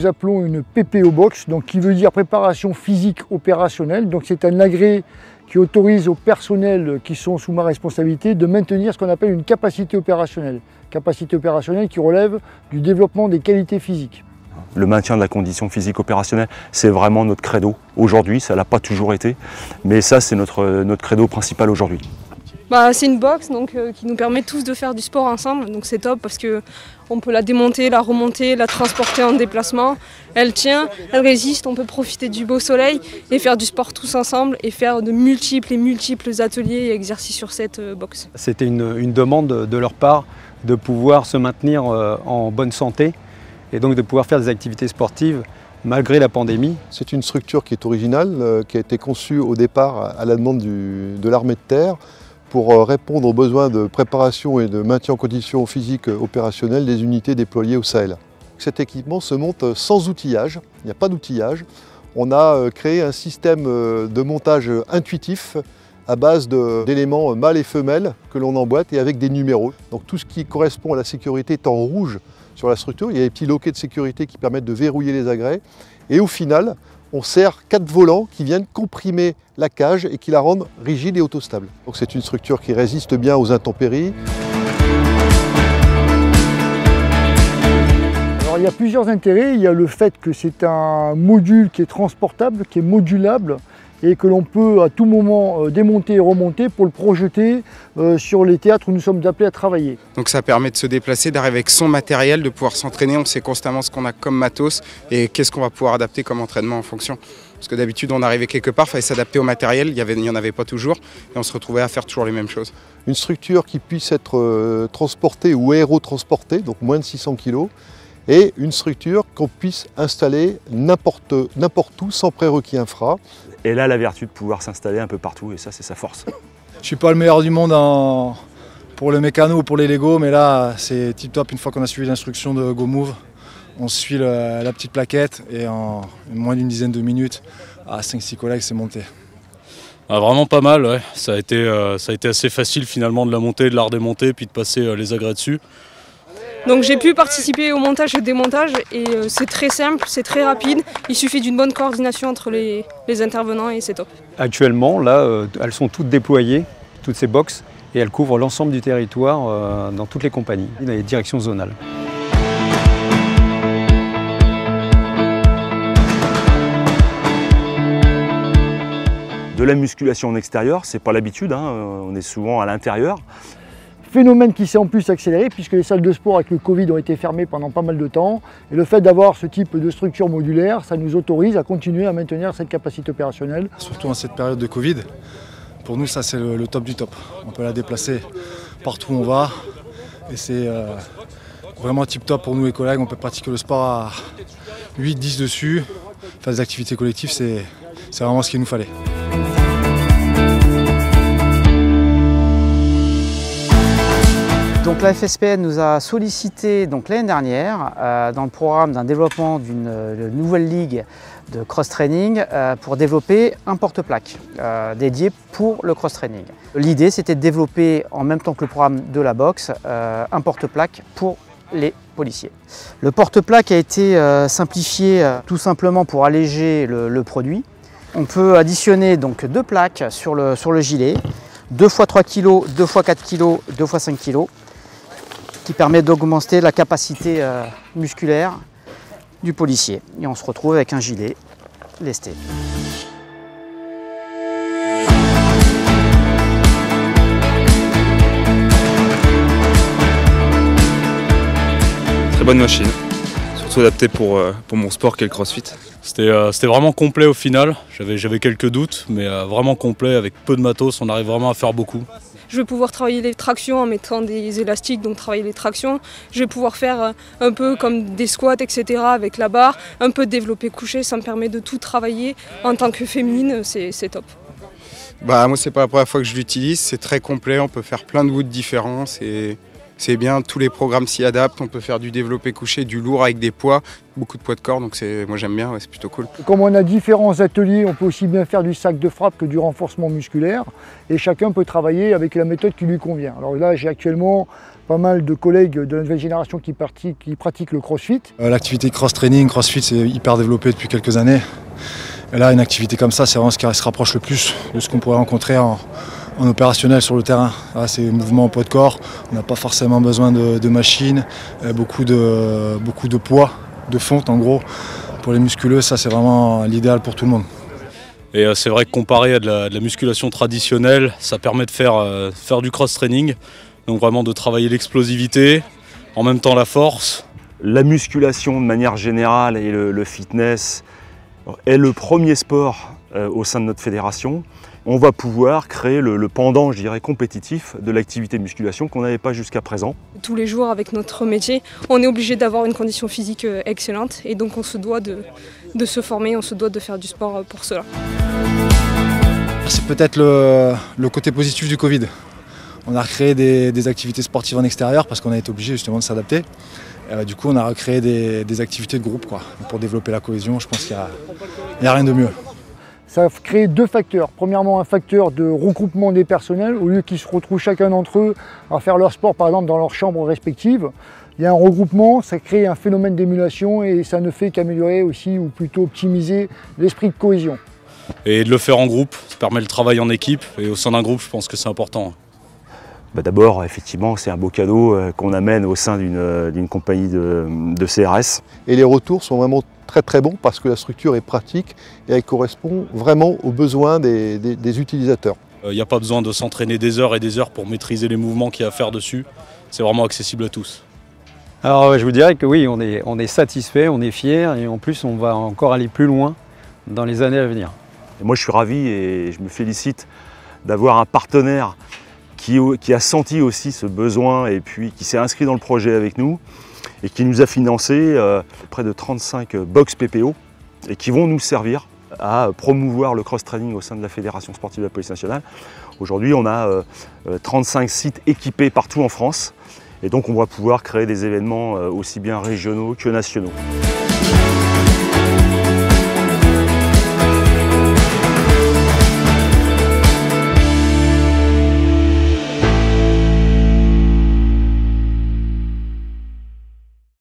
nous appelons une PPO Box, donc qui veut dire préparation physique opérationnelle. Donc c'est un agrès qui autorise aux personnels qui sont sous ma responsabilité de maintenir ce qu'on appelle une capacité opérationnelle. Capacité opérationnelle qui relève du développement des qualités physiques. Le maintien de la condition physique opérationnelle, c'est vraiment notre credo aujourd'hui, ça ne l'a pas toujours été, mais ça c'est notre credo principal aujourd'hui. C'est une box donc, qui nous permet tous de faire du sport ensemble, donc c'est top parce qu'on peut la démonter, la remonter, la transporter en déplacement. Elle tient, elle résiste, on peut profiter du beau soleil et faire du sport tous ensemble et faire de multiples ateliers et exercices sur cette box. C'était une demande de leur part de pouvoir se maintenir en bonne santé et donc de pouvoir faire des activités sportives malgré la pandémie. C'est une structure qui est originale, qui a été conçue au départ à la demande de l'armée de terre pour répondre aux besoins de préparation et de maintien en condition physique opérationnelle des unités déployées au Sahel. Cet équipement se monte sans outillage, il n'y a pas d'outillage. On a créé un système de montage intuitif à base d'éléments mâles et femelles que l'on emboîte et avec des numéros. Donc tout ce qui correspond à la sécurité est en rouge sur la structure. Il y a des petits loquets de sécurité qui permettent de verrouiller les agrès. Et au final, on sert 4 volants qui viennent comprimer la cage et qui la rendent rigide et autostable. Donc c'est une structure qui résiste bien aux intempéries. Alors il y a plusieurs intérêts. Il y a le fait que c'est un module qui est transportable, qui est modulable et que l'on peut à tout moment démonter et remonter pour le projeter sur les théâtres où nous sommes appelés à travailler. Donc ça permet de se déplacer, d'arriver avec son matériel, de pouvoir s'entraîner, on sait constamment ce qu'on a comme matos et qu'est-ce qu'on va pouvoir adapter comme entraînement en fonction. Parce que d'habitude on arrivait quelque part, il fallait s'adapter au matériel, il n'y en avait pas toujours et on se retrouvait à faire toujours les mêmes choses. Une structure qui puisse être transportée ou aérotransportée, donc moins de 600 kg, et une structure qu'on puisse installer n'importe où sans prérequis infra. Elle a la vertu de pouvoir s'installer un peu partout et ça c'est sa force. Je ne suis pas le meilleur du monde pour le mécano ou pour les Lego, mais là c'est tip top une fois qu'on a suivi l'instruction de GoMove. On suit la petite plaquette et en moins d'une dizaine de minutes, à 5-6 collègues c'est monté. Vraiment pas mal, ouais. Ça a été assez facile finalement de la monter, de la redémonter puis de passer les agrès dessus. Donc j'ai pu participer au montage et au démontage et c'est très simple, c'est très rapide. Il suffit d'une bonne coordination entre les intervenants et c'est top. Actuellement, là, elles sont toutes déployées, toutes ces boxes, et elles couvrent l'ensemble du territoire dans toutes les compagnies, dans les directions zonales. De la musculation en extérieur, c'est pas l'habitude, on est souvent à l'intérieur. Phénomène qui s'est en plus accéléré puisque les salles de sport avec le Covid ont été fermées pendant pas mal de temps. Et le fait d'avoir ce type de structure modulaire, ça nous autorise à continuer à maintenir cette capacité opérationnelle. Surtout en cette période de Covid, pour nous ça c'est le top du top. On peut la déplacer partout où on va et c'est vraiment tip top pour nous les collègues. On peut pratiquer le sport à 8-10 dessus, faire des activités collectives, c'est vraiment ce qu'il nous fallait. Donc la FSPN nous a sollicité l'année dernière dans le programme d'un développement d'une nouvelle ligue de cross-training pour développer un porte-plaque dédié pour le cross-training. L'idée c'était de développer en même temps que le programme de la boxe un porte-plaque pour les policiers. Le porte-plaque a été simplifié tout simplement pour alléger le produit. On peut additionner donc 2 plaques sur le gilet, 2 x 3 kg, 2 x 4 kg, 2 x 5 kg. Qui permet d'augmenter la capacité musculaire du policier. Et on se retrouve avec un gilet lesté. Très bonne machine, surtout adaptée pour mon sport qui est le crossfit. C'était vraiment complet au final, j'avais quelques doutes, mais vraiment complet, avec peu de matos, on arrive vraiment à faire beaucoup. Je vais pouvoir travailler les tractions en mettant des élastiques, donc travailler les tractions. Je vais pouvoir faire un peu comme des squats, etc. avec la barre, un peu développé couché, ça me permet de tout travailler. En tant que féminine, c'est top. Moi c'est pas la première fois que je l'utilise, c'est très complet, on peut faire plein de wood différents. C'est bien, tous les programmes s'y adaptent, on peut faire du développé couché, du lourd avec des poids, beaucoup de poids de corps, donc moi j'aime bien, c'est plutôt cool. Comme on a différents ateliers, on peut aussi bien faire du sac de frappe que du renforcement musculaire et chacun peut travailler avec la méthode qui lui convient. Alors là j'ai actuellement pas mal de collègues de la nouvelle génération qui pratiquent le crossfit. L'activité cross-training, crossfit, c'est hyper développé depuis quelques années. Et là, une activité comme ça, c'est vraiment ce qui se rapproche le plus de ce qu'on pourrait rencontrer en opérationnel sur le terrain. Là, c'est mouvement au poids de corps, on n'a pas forcément besoin de machines, beaucoup de poids, de fonte en gros. Pour les musculeux, ça c'est vraiment l'idéal pour tout le monde. Et c'est vrai que comparé à de la musculation traditionnelle, ça permet de faire du cross-training, donc vraiment de travailler l'explosivité, en même temps la force. La musculation de manière générale et le fitness est le premier sport au sein de notre fédération. On va pouvoir créer le pendant, je dirais, compétitif de l'activité musculation qu'on n'avait pas jusqu'à présent. Tous les jours avec notre métier, on est obligé d'avoir une condition physique excellente et donc on se doit de se former, on se doit de faire du sport pour cela. C'est peut-être le côté positif du Covid. On a recréé des activités sportives en extérieur parce qu'on a été obligé justement de s'adapter. Du coup, on a recréé des activités de groupe pour développer la cohésion. Je pense qu'il n'y a rien de mieux. Ça a créé deux facteurs. Premièrement, un facteur de regroupement des personnels. Au lieu qu'ils se retrouvent chacun d'entre eux à faire leur sport, par exemple, dans leurs chambres respectives, il y a un regroupement, ça crée un phénomène d'émulation et ça ne fait qu'améliorer aussi, ou plutôt optimiser, l'esprit de cohésion. Et de le faire en groupe, ça permet le travail en équipe. Et au sein d'un groupe, je pense que c'est important. D'abord, effectivement, c'est un beau cadeau qu'on amène au sein d'une compagnie de CRS. Et les retours sont vraiment très bons parce que la structure est pratique et elle correspond vraiment aux besoins des utilisateurs. Il n'y a pas besoin de s'entraîner des heures et des heures pour maîtriser les mouvements qu'il y a à faire dessus. C'est vraiment accessible à tous. Alors je vous dirais que oui, on est satisfait, on est fiers et en plus on va encore aller plus loin dans les années à venir. Et moi je suis ravi et je me félicite d'avoir un partenaire qui a senti aussi ce besoin et puis qui s'est inscrit dans le projet avec nous et qui nous a financé près de 35 box PPO et qui vont nous servir à promouvoir le cross-training au sein de la Fédération sportive de la police nationale. Aujourd'hui, on a 35 sites équipés partout en France et donc on va pouvoir créer des événements aussi bien régionaux que nationaux.